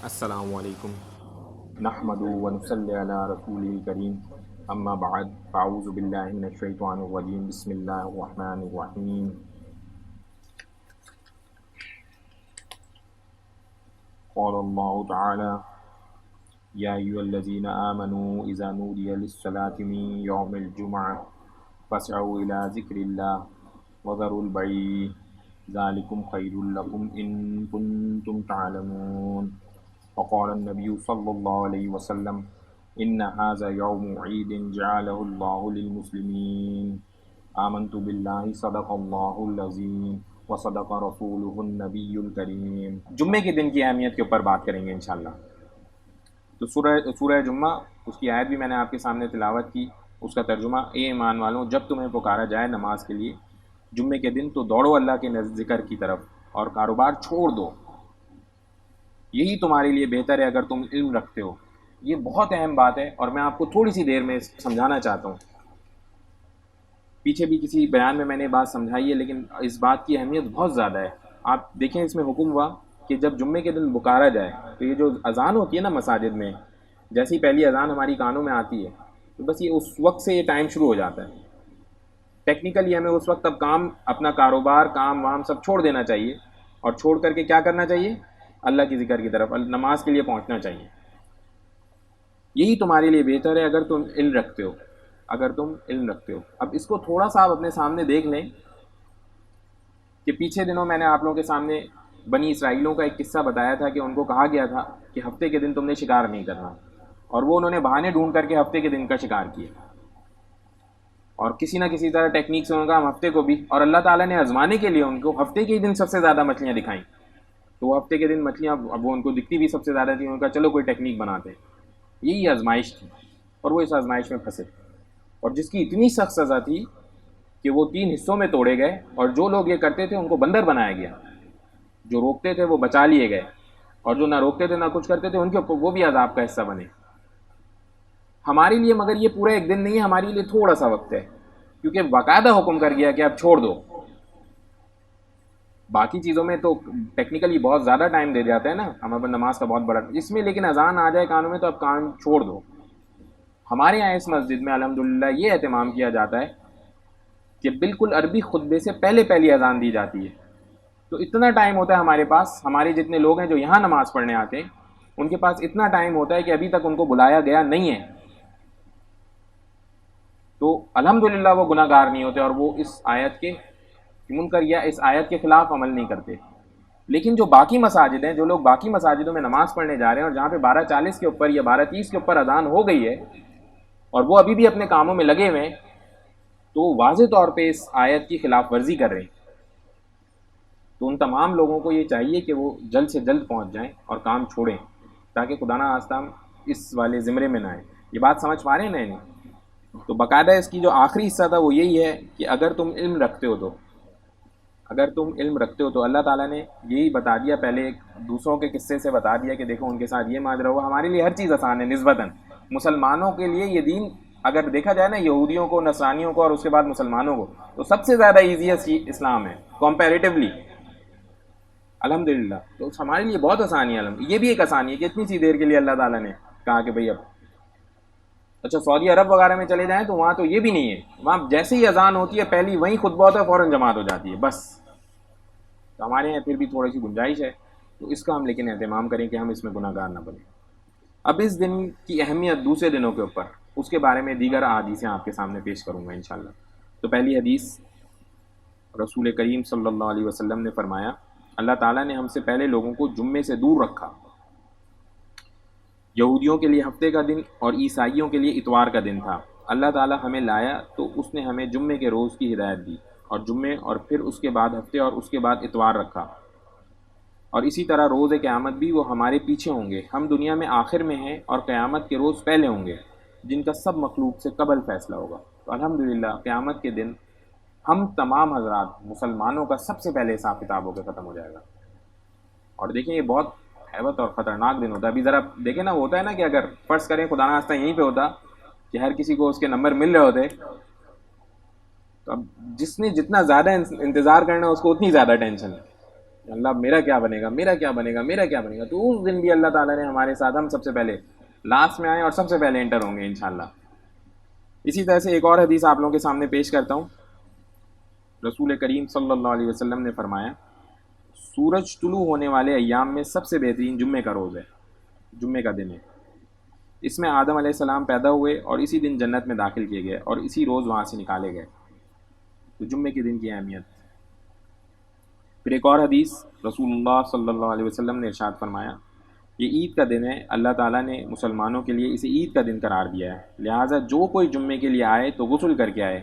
السلام علیکم نحمد و نصلی علی رسول کریم اما بعد فاعوذ باللہ من الشیطان الرجیم بسم اللہ الرحمن الرحیم قال اللہ تعالی یا ایھا الذین آمنوا اذا نودی للصلاة من یوم الجمعہ فاسعوا الی ذکر اللہ وذروا البیع ذلکم خیر لکم ان کنتم تعلمون وقال النبی صلی اللہ علیہ وسلم ان هذا یوم عید جعلہ اللہ للمسلمین آمنت باللہ صدق اللہ العظیم وصدق رسولہ النبی الکریم۔ جمعے کے دن کی اہمیت کے اوپر بات کریں گے انشاءاللہ۔ تو سورہ جمعہ، اس کی آیت بھی میں نے آپ کے سامنے تلاوت کی، اس کا ترجمہ: اے ایمان والوں، جب تمہیں پکارا جائے نماز کے لیے جمعے کے دن تو دوڑو اللہ کے ذکر کی طرف اور کاروبار چھوڑ دو، یہی تمہارے لیے بہتر ہے اگر تم علم رکھتے ہو۔ یہ بہت اہم بات ہے اور میں آپ کو تھوڑی سی دیر میں سمجھانا چاہتا ہوں۔ پیچھے بھی کسی بیان میں نے بات سمجھائی ہے، لیکن اس بات کی اہمیت بہت زیادہ ہے۔ آپ دیکھیں، اس میں حکم ہوا کہ جب جمعے کے دن پکارا جائے تو یہ جو اذان ہوتی ہے نا مساجد میں، جیسی پہلی اذان ہماری کانوں میں آتی ہے تو بس یہ اس وقت سے یہ ٹائم شروع ہو جاتا ہے۔ ٹیکنیکلی ہمیں اس وقت اب کام، اپنا کاروبار، کام وام سب چھوڑ دینا چاہیے اور چھوڑ کر کے کیا کرنا چاہیے؟ اللہ کی ذکر کی طرف، نماز کے لیے پہنچنا چاہیے۔ یہی تمہارے لیے بہتر ہے اگر تم علم رکھتے ہو، اگر تم علم رکھتے ہو۔ اب اس کو تھوڑا سا آپ اپنے سامنے دیکھ لیں کہ پیچھے دنوں میں نے آپ لوگوں کے سامنے بنی اسرائیلوں کا ایک قصہ بتایا تھا کہ ان کو کہا گیا تھا کہ ہفتے کے دن تم نے شکار نہیں کرنا، اور وہ انہوں نے بہانے ڈھونڈ کر کے ہفتے کے دن کا شکار کیا، اور کسی نہ کسی طرح ٹیکنیک سے ان کا ہم ہفتے کو بھی، اور اللہ تعالیٰ نے آزمانے کے لیے ان کو ہفتے کے ہی دن سب سے زیادہ مچھلیاں دکھائیں، تو وہ ہفتے کے دن مچھلیاں اب وہ ان کو دکھتی بھی سب سے زیادہ تھیں، ان کا چلو کوئی ٹیکنیک بناتے ہیں۔ یہی آزمائش تھی اور وہ اس آزمائش میں پھنسے، اور جس کی اتنی سخت سزا تھی کہ وہ 3 حصوں میں توڑے گئے، اور جو لوگ یہ کرتے تھے ان کو بندر بنایا گیا، جو روکتے تھے وہ بچا لیے گئے، اور جو نہ روکتے تھے نہ کچھ کرتے تھے ان کے وہ بھی عذاب کا حصہ بنے۔ ہمارے لیے مگر یہ پورا ایک دن نہیں ہے، ہمارے لیے تھوڑا سا وقت ہے، کیونکہ باقاعدہ حکم کر گیا کہ اب چھوڑ دو۔ باقی چیزوں میں تو ٹیکنیکلی بہت زیادہ ٹائم دے جاتے ہیں نا ہم، اپنے نماز کا بہت بڑا اس میں، لیکن اذان آ جائے کانوں میں تو اب کان چھوڑ دو۔ ہمارے یہاں اس مسجد میں الحمدللہ یہ اہتمام کیا جاتا ہے کہ بالکل عربی خطبے سے پہلے پہلی اذان دی جاتی ہے، تو اتنا ٹائم ہوتا ہے ہمارے پاس، ہمارے جتنے لوگ ہیں جو یہاں نماز پڑھنے آتے ہیں ان کے پاس اتنا ٹائم ہوتا ہے کہ ابھی تک ان کو بلایا گیا نہیں ہے، تو الحمدللہ وہ گناہ گار نہیں ہوتے اور وہ اس آیت کے منکر یا اس آیت کے خلاف عمل نہیں کرتے۔ لیکن جو باقی مساجد ہیں، جو لوگ باقی مساجدوں میں نماز پڑھنے جا رہے ہیں اور جہاں پہ 12:40 کے اوپر یا 12:30 کے اوپر اذان ہو گئی ہے اور وہ ابھی بھی اپنے کاموں میں لگے ہوئے ہیں، تو واضح طور پہ اس آیت کی خلاف ورزی کر رہے ہیں۔ تو ان تمام لوگوں کو یہ چاہیے کہ وہ جلد سے جلد پہنچ جائیں اور کام چھوڑیں، تاکہ خدا نہ خواستہ ہم اس والے زمرے میں نہ آئیں۔ یہ بات سمجھ پا رہے ہیں نا؟ تو باقاعدہ اس کی جو آخری حصہ تھا وہ یہی ہے کہ اگر تم علم رکھتے ہو تو، اگر تم علم رکھتے ہو تو اللہ تعالیٰ نے یہی بتا دیا، پہلے ایک دوسروں کے قصے سے بتا دیا کہ دیکھو ان کے ساتھ یہ ماجرا ہوا۔ ہمارے لیے ہر چیز آسان ہے نسبتاً، مسلمانوں کے لیے یہ دین اگر دیکھا جائے نا، یہودیوں کو، نصرانیوں کو اور اس کے بعد مسلمانوں کو، تو سب سے زیادہ ایزیسٹ اسلام ہے کمپیریٹیولی، الحمدللہ۔ تو ہمارے لیے بہت آسانی ہے، یہ بھی ایک آسانی ہے کہ اتنی سی دیر کے لیے اللہ تعالیٰ نے کہا کہ بھئی اب اچھا سعودی عرب وغیرہ میں چلے جائیں تو وہاں تو یہ بھی نہیں ہے، وہاں جیسے ہی اذان ہوتی ہے پہلی وہیں خطبہ ہوتا ہے، فوراً جماعت ہو جاتی ہے بس۔ تو ہمارے یہاں پھر بھی تھوڑی سی گنجائش ہے، تو اس کا ہم لیکن اہتمام کریں کہ ہم اس میں گناہ گار نہ بنیں۔ اب اس دن کی اہمیت دوسرے دنوں کے اوپر، اس کے بارے میں دیگر احادیثیں آپ کے سامنے پیش کروں گا انشاءاللہ۔ تو پہلی حدیث، رسول کریم صلی اللہ علیہ وسلم نے فرمایا، اللہ تعالیٰ نے ہم سے پہلے لوگوں کو جمعے سے دور رکھا، یہودیوں کے لیے ہفتے کا دن اور عیسائیوں کے لیے اتوار کا دن تھا۔ اللہ تعالیٰ ہمیں لایا تو اس نے ہمیں جمعے کے روز کی ہدایت دی، اور جمعے اور پھر اس کے بعد ہفتے اور اس کے بعد اتوار رکھا، اور اسی طرح روز قیامت بھی وہ ہمارے پیچھے ہوں گے، ہم دنیا میں آخر میں ہیں اور قیامت کے روز پہلے ہوں گے جن کا سب مخلوق سے قبل فیصلہ ہوگا۔ تو الحمدللہ قیامت کے دن ہم تمام حضرات مسلمانوں کا سب سے پہلے حساب کتاب ہو کے ختم ہو جائے گا۔ اور دیکھیں یہ بہت ہیبت اور خطرناک دن ہوتا ہے۔ ابھی ذرا دیکھیں نا، وہ ہوتا ہے نا کہ اگر فرض کریں خدا نہ خواستہ یہیں پہ ہوتا کہ ہر کسی کو اس کے نمبر مل رہے ہوتے، تو اب جس نے جتنا زیادہ انتظار کرنا ہے اس کو اتنی زیادہ ٹینشن ہے، اللہ میرا کیا بنے گا، میرا کیا بنے گا، میرا کیا بنے گا. تو اس دن بھی اللہ تعالیٰ نے ہمارے ساتھ، ہم سب سے پہلے لاسٹ میں آئے اور سب سے پہلے انٹر ہوں گے انشاءاللہ. اسی طرح سے ایک اور حدیث آپ لوگوں کے سامنے پیش کرتا ہوں. رسول کریم صلی اللہ علیہ وسلم نے فرمایا سورج طلوع ہونے والے ایام میں سب سے بہترین جمعے کا روز ہے، جمعے کا دن ہے. اس میں آدم علیہ السلام پیدا ہوئے اور اسی دن جنت میں داخل کیے گئے اور اسی روز وہاں سے نکالے گئے. تو جمعے کے دن کی اہمیت. پھر ایک اور حدیث رسول اللہ صلی اللہ علیہ وسلم نے ارشاد فرمایا یہ عید کا دن ہے، اللہ تعالیٰ نے مسلمانوں کے لیے اسے عید کا دن قرار دیا ہے، لہٰذا جو کوئی جمعے کے لیے آئے تو غسل کر کے آئے،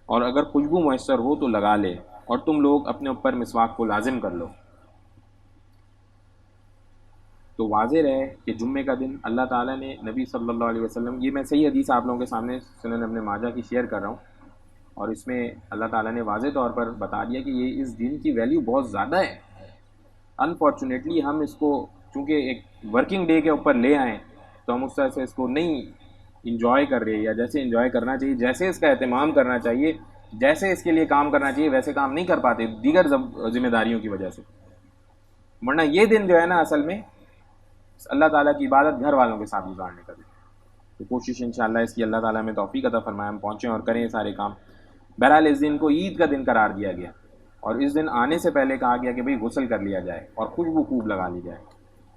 اور اگر خوشبو میسر ہو تو لگا لے، اور تم لوگ اپنے اوپر مسواک کو لازم کر لو. تو واضح رہے کہ جمعے کا دن اللہ تعالیٰ نے نبی صلی اللہ علیہ وسلم، یہ میں صحیح حدیث آپ لوگوں کے سامنے سنن ابن ماجہ کی شیئر کر رہا ہوں، اور اس میں اللہ تعالیٰ نے واضح طور پر بتا دیا کہ یہ اس دن کی ویلیو بہت زیادہ ہے. انفارچونیٹلی ہم اس کو چونکہ ایک ورکنگ ڈے کے اوپر لے آئیں تو ہم اس طرح سے اس کو نہیں انجوائے کر رہے، یا جیسے انجوائے کرنا چاہیے، جیسے اس کا اہتمام کرنا چاہیے، جیسے اس کے لیے کام کرنا چاہیے، ویسے کام نہیں کر پاتے دیگر ذمہ داریوں کی وجہ سے. ورنہ یہ دن جو ہے نا اصل میں اللہ تعالیٰ کی عبادت گھر والوں کے ساتھ گزارنے کا دن. تو کوشش انشاءاللہ اس کی اللہ تعالیٰ میں توفیق عطا فرمائے، ہم پہنچیں اور کریں سارے کام. بہرحال اس دن کو عید کا دن قرار دیا گیا، اور اس دن آنے سے پہلے کہا گیا کہ بھئی غسل کر لیا جائے اور خوشبو خوب لگا لی جائے،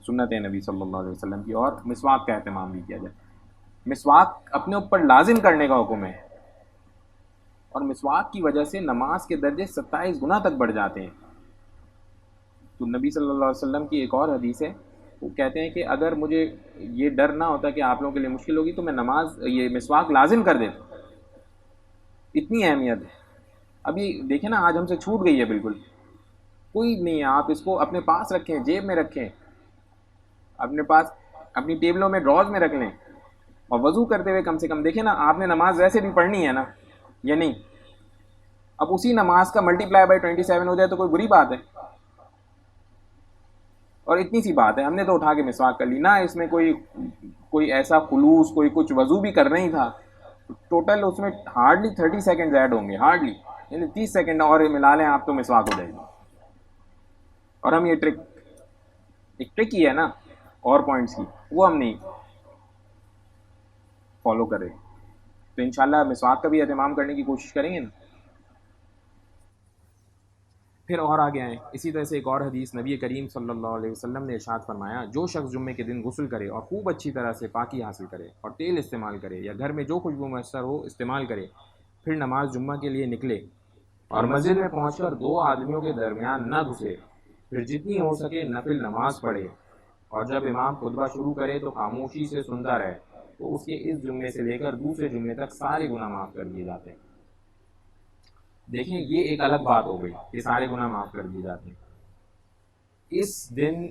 سنت نبی صلی اللہ علیہ وسلم کی، اور مسواک کا اہتمام بھی کیا جائے. مسواک اپنے اوپر لازم کرنے کا حکم ہے، اور مسواک کی وجہ سے نماز کے درجے 27 گنا تک بڑھ جاتے ہیں. تو نبی صلی اللہ علیہ وسلم کی ایک اور حدیث ہے، وہ کہتے ہیں کہ اگر مجھے یہ ڈر نہ ہوتا کہ آپ لوگوں کے لیے مشکل ہوگی تو میں یہ مسواک لازم کر دیتا. اتنی اہمیت ہے. ابھی دیکھیں نا آج ہم سے چھوٹ گئی ہے بالکل، کوئی نہیں ہے. آپ اس کو اپنے پاس رکھیں، جیب میں رکھیں، اپنے پاس اپنی ٹیبلوں میں ڈراز میں رکھ لیں، اور وضو کرتے ہوئے کم سے کم دیکھیں نا آپ نے نماز ویسے بھی پڑھنی ہے نا یا نہیں. اب اسی نماز کا ملٹی پلائی بائی 27 ہو جائے تو کوئی بری بات ہے. اور اتنی سی بات ہے، ہم نے تو اٹھا کے مسواک کر لی نا، اس میں کوئی ایسا خلوص، کوئی کچھ وضو بھی کرنا ہی تھا. ٹوٹل اس میں ہارڈلی 30 سیکنڈ ایڈ ہوں گے، ہارڈلی، یعنی 30 سیکنڈ اور ملا لیں آپ تو مسواک ہو جائے گی. اور ہم یہ ایک ٹرک ہی ہے نا اور پوائنٹس کی، وہ ہم نہیں فالو کر رہے. تو انشاءاللہ مسواک کا بھی اہتمام کرنے کی کوشش کریں گے نا. پھر اور آگے آئیں. اسی طرح سے ایک اور حدیث نبی کریم صلی اللہ علیہ وسلم نے ارشاد فرمایا جو شخص جمعے کے دن غسل کرے اور خوب اچھی طرح سے پاکی حاصل کرے اور تیل استعمال کرے یا گھر میں جو خوشبو میسر ہو استعمال کرے، پھر نماز جمعہ کے لیے نکلے اور مسجد میں پہنچ کر 2 آدمیوں کے درمیان نہ گھسے، پھر جتنی ہو سکے نفل نماز پڑھے، اور جب امام خطبہ شروع کرے تو خاموشی سے سنتا رہے، تو اس کے اس جمعے سے لے کر دوسرے جمعے تک سارے گناہ معاف کر دیے جاتے ہیں. دیکھیں یہ ایک الگ بات ہو گئی کہ سارے گناہ معاف کر دیے جاتے ہیں. اس دن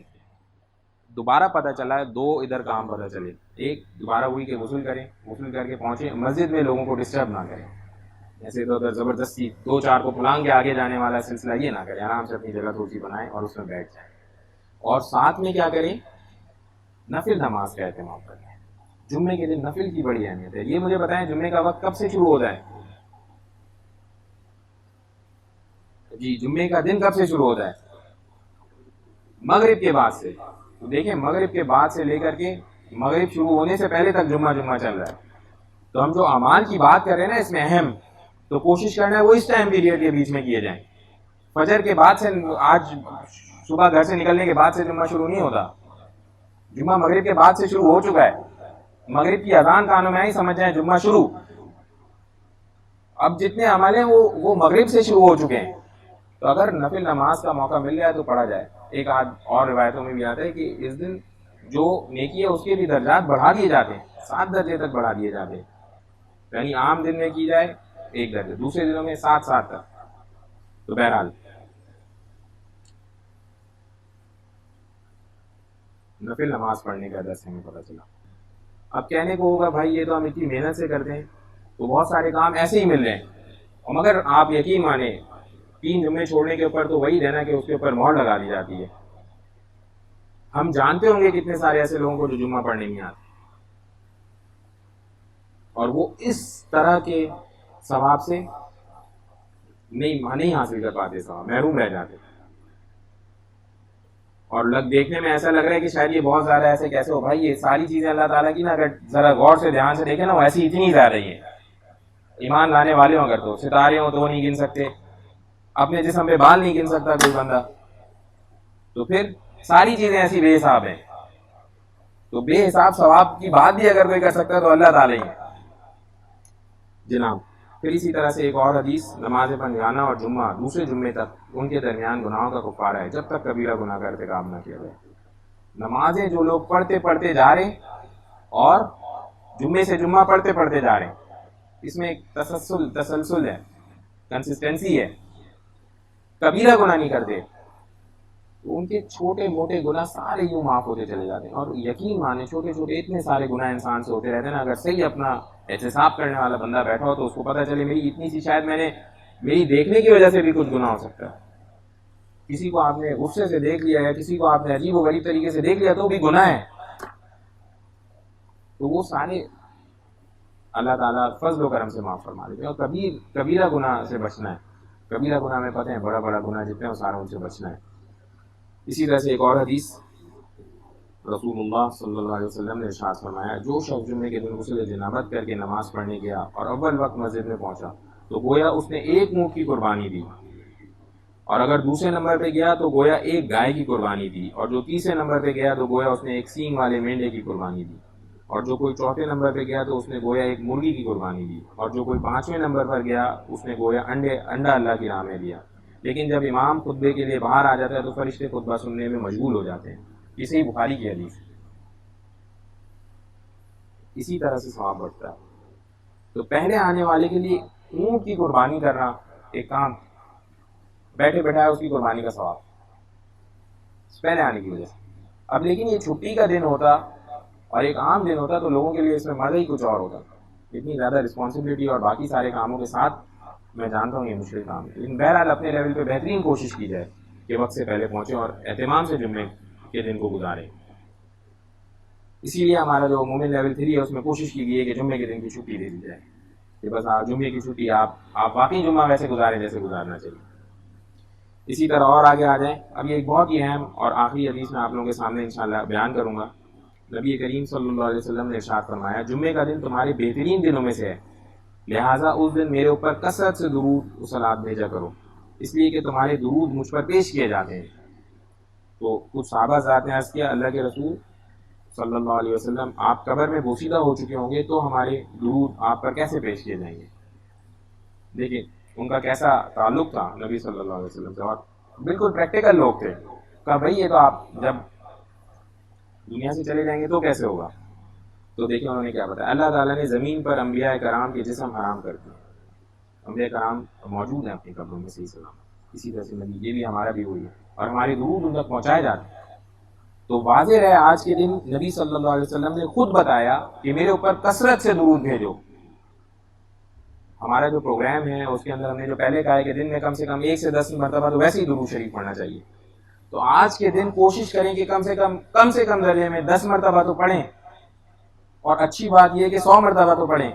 دوبارہ پتہ چلا ہے 2 ادھر کام پتہ چلے. ایک دوبارہ ہوئی کہ غسل کریں، غسل کر کے پہنچے مسجد میں، لوگوں کو ڈسٹرب نہ کریں، ایسے تو ادھر زبردستی 2-4 کو پلانگ کے آگے جانے والا سلسلہ یہ نہ کریں، آرام سے اپنی جگہ تھوڑی سی بنائیں اور اس میں بیٹھ جائیں. اور ساتھ میں کیا کریں، نفل نماز کا اہتمام کریں. جمعے کے دن نفل کی بڑی اہمیت ہے. یہ مجھے بتائیں جمعے کا وقت کب سے شروع ہوتا ہے؟ جی جمعے کا دن کب سے شروع ہوتا ہے؟ مغرب کے بعد سے. تو دیکھیں مغرب کے بعد سے لے کر کے مغرب شروع ہونے سے پہلے تک جمعہ چل رہا ہے. تو ہم جو اعمال کی بات کر رہے ہیں نا اس میں اہم، تو کوشش کرنا ہے وہ اس ٹائم پیریڈ کے بیچ میں کیے جائیں. فجر کے بعد سے، آج صبح گھر سے نکلنے کے بعد سے جمعہ شروع نہیں ہوتا، جمعہ مغرب کے بعد سے شروع ہو چکا ہے. مغرب کی اذان کانوں میں آئی سمجھ جائیں جمعہ شروع. اب جتنے عمل ہیں وہ مغرب سے شروع ہو چکے ہیں. تو اگر نفل نماز کا موقع مل جائے تو پڑھا جائے. ایک آدھ اور روایتوں میں بھی آتا ہے کہ اس دن جو نیکی ہے اس کے بھی درجات بڑھا دیے جاتے ہیں، 7 درجے تک بڑھا دیے جاتے ہیں. یعنی عام دن میں کی جائے 1 درجے، دوسرے دنوں میں 7 تک. تو بہرحال نفل نماز پڑھنے کا درس ہمیں پتہ چلا. اب کہنے کو ہوگا بھائی یہ تو ہم اتنی محنت سے کرتے ہیں تو بہت سارے کام ایسے ہی مل رہے ہیں. اور مگر آپ یقین مانیں 3 جمعے چھوڑنے کے اوپر تو وہی رہنا کہ اس کے اوپر مہر لگا دی جاتی ہے. ہم جانتے ہوں گے کتنے سارے ایسے لوگوں کو جو جمعہ پڑھنے نہیں آتے، اور وہ اس طرح کے ثواب سے نہیں حاصل کر پاتے، ثواب محروم رہ جاتے. اور دیکھنے میں ایسا لگ رہا ہے کہ شاید یہ بہت زیادہ ایسے کیسے ہو بھائی، یہ ساری چیزیں اللہ تعالیٰ کی نا اگر ذرا غور سے دھیان سے دیکھیں نا وہ ایسی اتنی زیادہ ہی ہیں. ایمان لانے والے ہوں اگر تو ستارے ہوں تو وہ نہیں گن سکتے، اپنے جسم پہ بال نہیں گن سکتا کوئی بندہ، تو پھر ساری چیزیں ایسی بے حساب ہیں. تو بے حساب ثواب کی بات بھی اگر کوئی کر سکتا ہے تو اللہ تعالیٰ ہی ہے جناب. پھر اسی طرح سے ایک اور حدیث، نماز پنجگانہ اور جمعہ دوسرے جمعے تک ان کے درمیان گناہوں کا کفارہ ہے جب تک کبیرہ گناہ کا ارتکاب نہ کیا جائے. نمازیں جو لوگ پڑھتے جا رہے ہیں اور جمعے سے جمعہ پڑھتے جا رہے ہیں، اس میں ایک تسلسل ہے، کنسسٹنسی ہے، کبیرہ گناہ نہیں کرتے تو ان کے چھوٹے موٹے گناہ سارے یوں معاف ہوتے چلے جاتے ہیں. اور یقین مانے چھوٹے چھوٹے اتنے سارے گناہ انسان سے ہوتے رہتے ہیں نا، اگر صحیح اپنا احتساب کرنے والا بندہ بیٹھا ہو تو اس کو پتہ چلے میری اتنی سی شاید میری دیکھنے کی وجہ سے بھی کچھ گناہ ہو سکتا ہے. کسی کو آپ نے غصے سے دیکھ لیا ہے، کسی کو آپ نے عجیب و غریب طریقے سے دیکھ لیا تو بھی گناہ ہے. تو وہ سارے اللہ تعالیٰ فضل و کرم سے معاف فرما دیتے ہیں. اور کبیرہ گناہ سے بچنا ہے. کبیرہ گناہ میں پتہ ہے بڑا گناہ جتنے ہیں سارا ان سے بچنا ہے. اسی طرح سے ایک اور حدیث، رسول اللہ صلی اللہ علیہ وسلم نے ارشاد فرمایا، جو شخص جمعے کے دن غسل جنابت کر کے نماز پڑھنے گیا اور اول وقت مسجد میں پہنچا تو گویا اس نے ایک اونٹ کی قربانی دی، اور اگر دوسرے نمبر پہ گیا تو گویا ایک گائے کی قربانی دی، اور جو تیسرے نمبر پہ گیا تو گویا اس نے ایک سینگ والے مینڈے کی قربانی دی، اور جو کوئی چوتھے نمبر پہ گیا تو اس نے گویا ایک مرغی کی قربانی دی، اور جو کوئی پانچویں نمبر پر گیا اس نے گویا انڈا اللہ کی راہ میں دیا. لیکن جب امام خطبے کے لیے باہر آ جاتا ہے تو فرشتے خطبہ سننے میں مشغول ہو جاتے ہیں. یہ صحیح بخاری کی حدیث. اسی طرح سے ثواب بڑھتا ہے. تو پہلے آنے والے کے لیے اونٹ کی قربانی کرنا ایک کام، بیٹھے بیٹھا ہے اس کی قربانی کا ثواب پہلے آنے کی وجہ سے. اب لیکن یہ چھٹی کا دن ہوتا اور ایک عام دن ہوتا تو لوگوں کے لیے اس میں مزہ ہی کچھ اور ہوتا. اتنی زیادہ رسپانسبلٹی اور باقی سارے کاموں کے ساتھ میں جانتا ہوں یہ مشکل کام ہے، لیکن بہرحال اپنے لیول پہ بہترین کوشش کی جائے کہ وقت سے پہلے پہنچے اور اہتمام سے جمعے کے دن کو گزاریں. اسی لیے ہمارا جو مومن لیول 3 ہے اس میں کوشش کی گئی ہے کہ جمعے کے دن کی چھٹی دے دی جائے کہ بس جمعے کی چھٹی آپ واقعی جمعہ ویسے گزاریں جیسے گزارنا چاہیے. اسی طرح اور آگے آ جائیں. اب یہ ایک بہت ہی اہم اور آخری حدیث میں آپ لوگوں کے سامنے انشاءاللہ بیان کروں گا. نبی کریم صلی اللہ علیہ وسلم نے ارشاد فرمایا، جمعے کا دن تمہارے بہترین دنوں میں سے ہے، لہٰذا اس دن میرے اوپر کثرت سے درود و صلوات بھیجا کرو، اس لیے کہ تمہارے درود مجھ پر پیش کیے جاتے ہیں. تو کچھ صحابہ حضرات نے عرض کیا، اللہ کے رسول صلی اللہ علیہ وسلم آپ قبر میں بوسیدہ ہو چکے ہوں گے تو ہمارے درود آپ پر کیسے پیش کیے جائیں گے؟ دیکھیں ان کا کیسا تعلق تھا نبی صلی اللہ علیہ وسلم سے، اور بالکل پریکٹیکل لوگ تھے. کہا بھائی یہ تو آپ جب دنیا سے چلے جائیں گے تو کیسے ہوگا؟ تو دیکھیں انہوں نے کیا بتایا، اللہ تعالیٰ نے زمین پر انبیاء کرام کے جسم حرام کر دیے. انبیاء کرام موجود ہیں اپنی قبروں میں صحیح سلام. اسی طرح سے نبی یہ بھی ہمارا بھی ہوئی ہے اور ہمارے درود ان تک پہنچائے جاتے ہیں. تو واضح رہے آج کے دن نبی صلی اللہ علیہ وسلم نے خود بتایا کہ میرے اوپر کثرت سے درود بھیجو. ہمارا جو پروگرام ہے اس کے اندر ہم نے جو پہلے کہا ہے کہ دن میں کم سے کم 1 سے 10 مرتبہ تو ویسے ہی درود شریف پڑھنا چاہیے. تو آج کے دن کوشش کریں کہ کم سے کم درجے میں 10 مرتبہ تو پڑھیں، اور اچھی بات یہ ہے کہ 100 مرتبہ تو پڑھیں،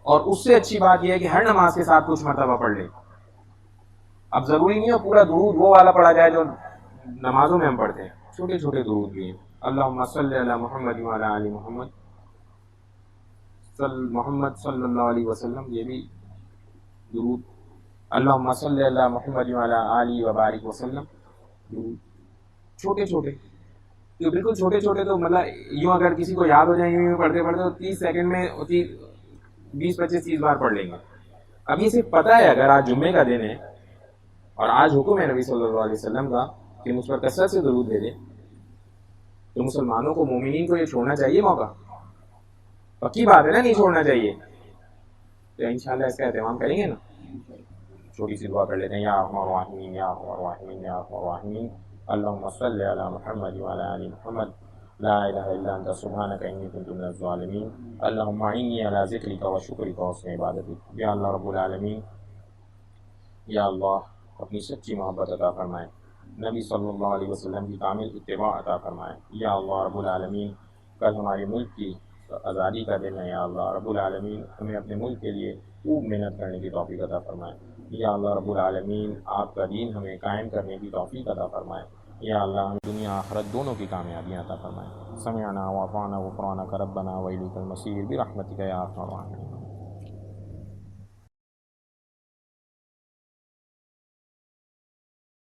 اور اس سے اچھی بات یہ ہے کہ ہر نماز کے ساتھ کچھ مرتبہ پڑھ لیں. اب ضروری نہیں ہے پورا درود وہ والا پڑھا جائے جو نمازوں میں ہم پڑھتے ہیں، چھوٹے چھوٹے درود بھی ہیں. اللہم صلی علی محمد وعلی آل محمد محمد صلی اللہ علیہ وسلم، یہ بھی درود. اللہم صلی علی محمد وعلی آل وبارک وسلم، درود چھوٹے چھوٹے. تو بالکل چھوٹے چھوٹے تو مطلب یوں اگر کسی کو یاد ہو جائیں یوں پڑھتے پڑھتے تو 30 سیکنڈ میں 20-25 بار پڑھ لیں گے. اب یہ صرف پتہ ہے اگر آج جمعے کا دن ہے اور آج حکم ہے نبی صلی اللہ علیہ وسلم کا کہ مجھ پر کثرت سے درود بھیجیں، تو مسلمانوں کو مومنین کو یہ چھوڑنا چاہیے موقع. پکی بات ہے نا، نہیں چھوڑنا چاہیے. تو انشاءاللہ اس کا اہتمام کریں گے نا. چھوٹی سی دعا کر لیتے ہیں، یا ارحم الراحمین یا ارحم الراحمین یا ارحم الراحمین، اللہم صلی علی محمد وعلی آل محمد، لا الہ الا انت سبحانک انی کنت من الظالمین، اللہم اعنی علی ذکرک و شکرک و حسن عبادتک. یا اللہ رب العالمین، یا اللہ اپنی سچی محبت عطا فرمائے، نبی صلی اللہ علیہ وسلم کی کامل اتباع عطا فرمائے. یا اللہ رب العالمین، کل ہمارے ملک کی آزادی کا دن ہے، یا اللہ رب العالمین ہمیں اپنے ملک کے لیے خوب محنت کرنے کی توفیق عطا فرمائے. یا اللہ رب العالمین آپ کا دین ہمیں قائم کرنے کی توفیق عطا فرمائے. یا اللہ ہمیں دنیا آخرت دونوں کی کامیابیاں عطا فرمائے. سمعنا واطعنا غفرانک ربنا وإلیک المصیر برحمتک یا ارحم الراحمین.